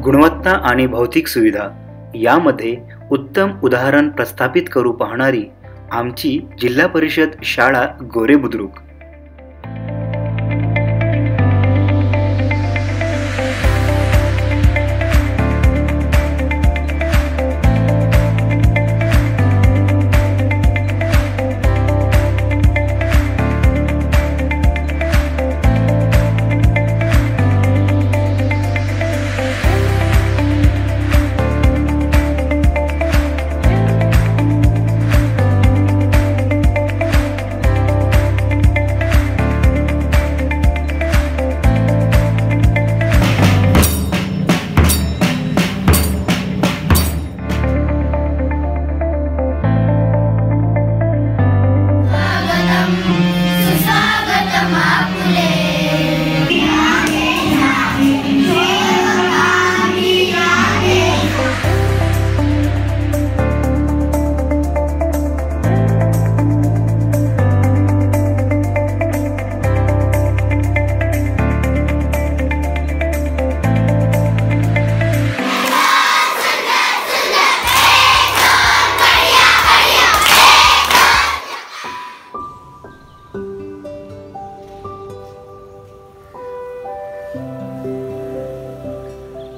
गुणवत्ता आणि भौतिक सुविधा यामध्ये उत्तम उदाहरण प्रस्थापित करू पाहणारी आमची जिल्हा परिषद शाळा गोरे बुद्रुक।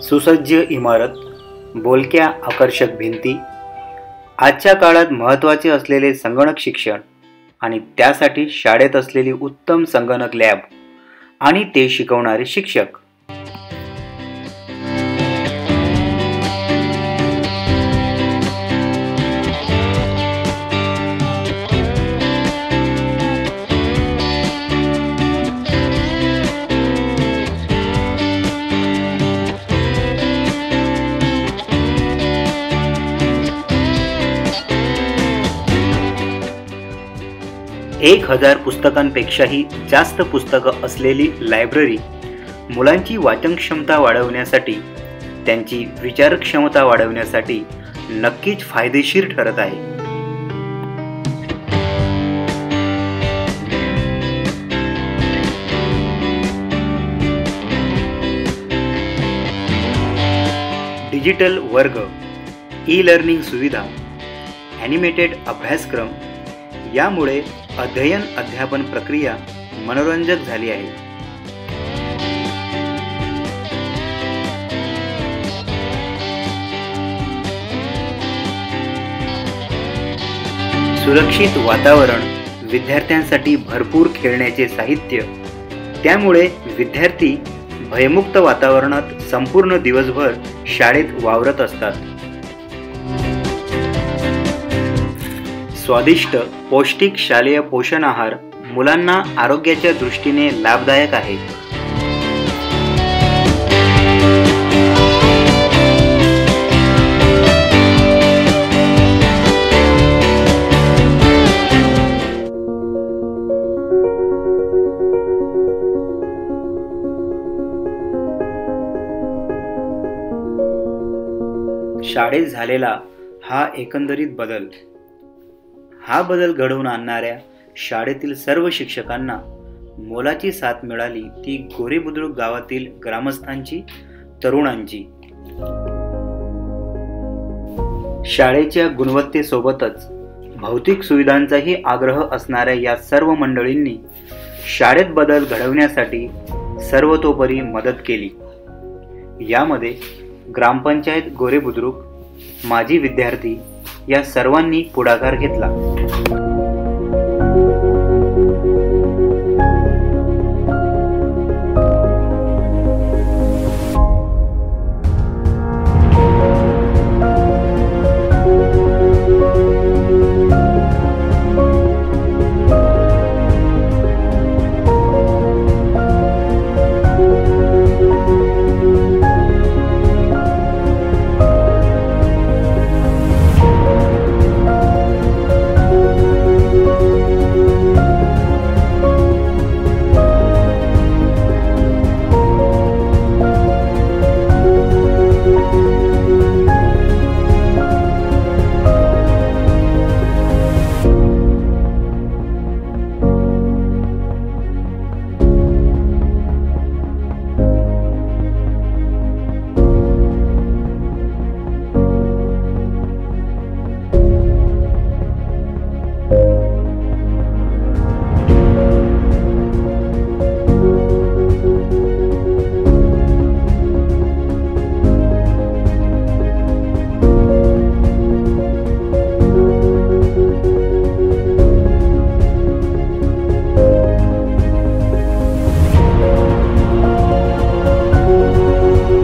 सुसज्ज इमारत, बोलक्या आकर्षक भिंती, आजच्या काळात महत्त्वाचे असलेले संगणक शिक्षण आणि त्यासाठी शाळेत असलेली उत्तम संगणक लॅब आणि ते शिकवणारे शिक्षक। एक 1000 पुस्तकांपेक्षाही जास्त पुस्तकं असलेली लायब्ररी मुलांची वाचन क्षमता वाढवण्यासाठी, त्यांची विचार क्षमता वाढवण्यासाठी नक्कीच फायदेशीर ठरत आहे। डिजिटल वर्ग, ई लर्निंग सुविधा, ॲनिमेटेड अभ्यासक्रम यामुळे अध्ययन अध्यापन प्रक्रिया मनोरंजक झाली आहे। सुरक्षित वातावरण, विद्यार्थ्यांसाठी भरपूर खेळण्याचे साहित्य, त्यामुळे विद्यार्थी भयमुक्त वातावरणात संपूर्ण दिवसभर शाळेत वावरत असतात। स्वादिष्ट पौष्टिक शालेय पोषण आहार मुलांना आरोग्याच्या दृष्टीने लाभदायक आहे। शाळेत झालेला हा एकंदरीत बदल, हा बदल घडवून आणणाऱ्या शाळेतील सर्व शिक्षकांना मोलाची साथ मिळाली, ती गोरे बुद्रुक गावातील ग्रामस्थांची, तरुणांची। शाळेच्या गुणवत्तेसोबतच भौतिक सुविधांचाही आग्रह असणाऱ्या या सर्व मंडळींनी शाळेत बदल घडवण्यासाठी सर्वतोपरी मदत केली। यामध्ये ग्रामपंचायत गोरे बुद्रुक, माजी विद्यार्थी या सर्वांनी पुढाकार घेतला।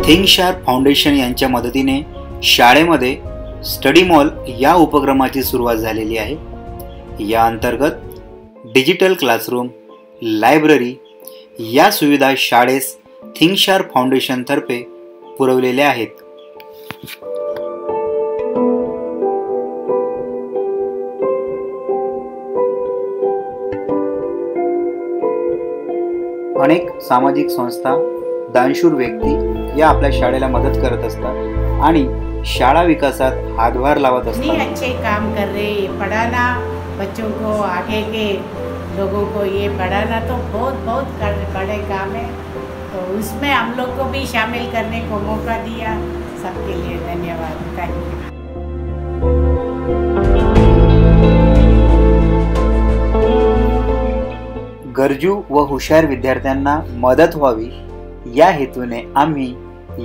थिंकशार्प फाउंडेशन यांच्या मदतीने शाळेमध्ये स्टडी मॉल या उपक्रमाची सुरुवात झालेली आहे। या अंतर्गत डिजिटल क्लासरूम, लायब्ररी या सुविधा शाळेस थिंकशार्प फाउंडेशन तर्फे पुरवलेल्या आहेत। अनेक सामाजिक संस्था, दानशूर व्यक्ती या आपल्या शाळेला मदत करत असतात आणि शाळा विकासात हातभार लावत असतात। अच्छे काम कर रहे हैं, पढ़ाना बच्चों को, आगे के लोगों को ये पढ़ाना तो बहुत बड़े काम है। तो उसमें हम लोग को भी शामिल करने को मौका दिया। सबके लिए धन्यवाद। Thank you. गरजू व हुशार विद्यार्थ्यांना मदत व्हावी या हेतूने आम्ही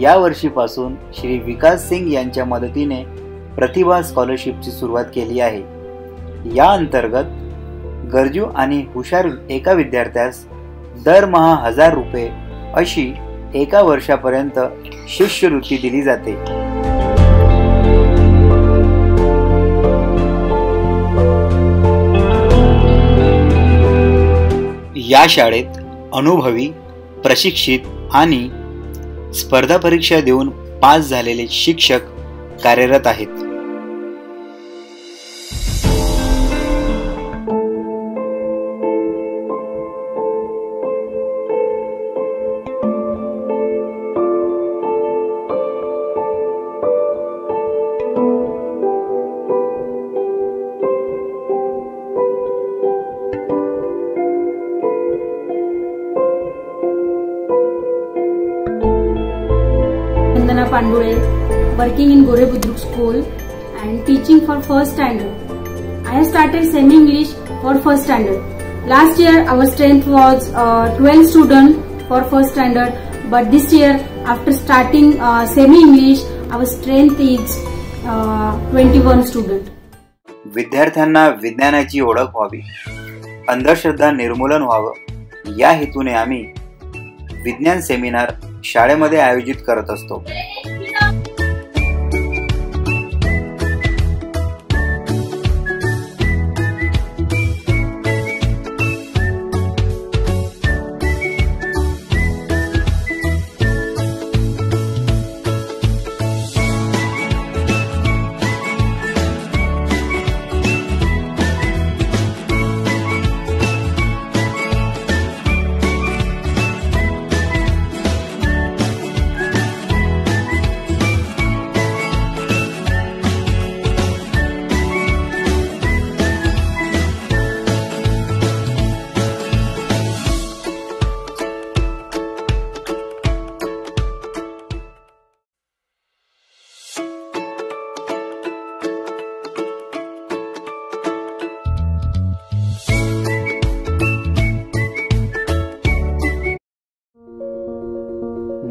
या वर्षीपासून श्री विकास सिंग यांच्या मदतीने प्रतिभा स्कॉलरशिपची सुरुवात केली आहे। या अंतर्गत गरजू आणि हुशार एका विद्यार्थ्यास दरमहा 1000 रुपये अशी एका वर्षापर्यंत शिष्यवृत्ती दिली जाते। या शाळेत अनुभवी, प्रशिक्षित आणि स्पर्धा परीक्षा देऊन पास झालेले शिक्षक कार्यरत आहेत। Pandure, working in Gore Budruk School and teaching for first standard. I have started semi-English for first standard. Last year our strength was 12 students for first standard, but this year after starting semi-English our strength is 21 students. विद्यार्थ्यांना विज्ञानाची ओळख व्हावी, अंधश्रद्धा निर्मूलन व्हावं या हेतूने आम्ही विज्ञान सेमिनार शाळेमध्ये आयोजित करत असतो।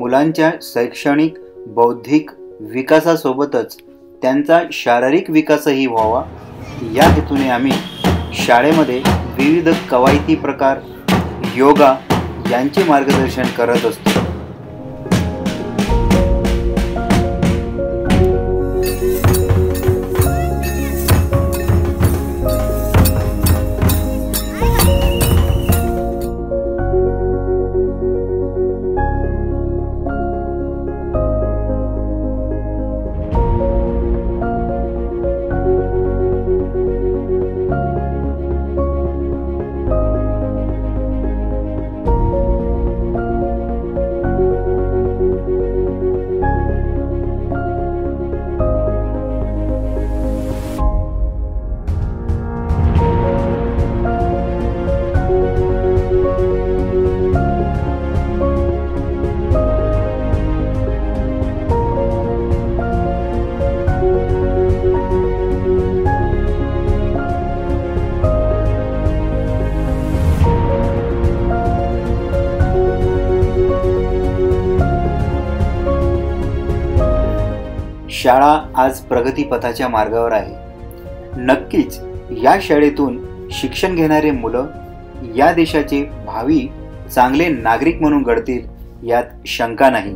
मुलांच्या शैक्षणिक, बौद्धिक विकासासोबतच त्यांचा शारीरिक विकासही व्हावा या हेतूने आम्ही शाळेमध्ये विविध कवायती प्रकार, योगा यांचे मार्गदर्शन करत असतो। शाळा आज प्रगतीपथाच्या मार्गावर आहे। नक्कीच या शाळेतून शिक्षण घेणारे मुलं या देशाचे भावी चांगले नागरिक म्हणून घडतील यात शंका नाही।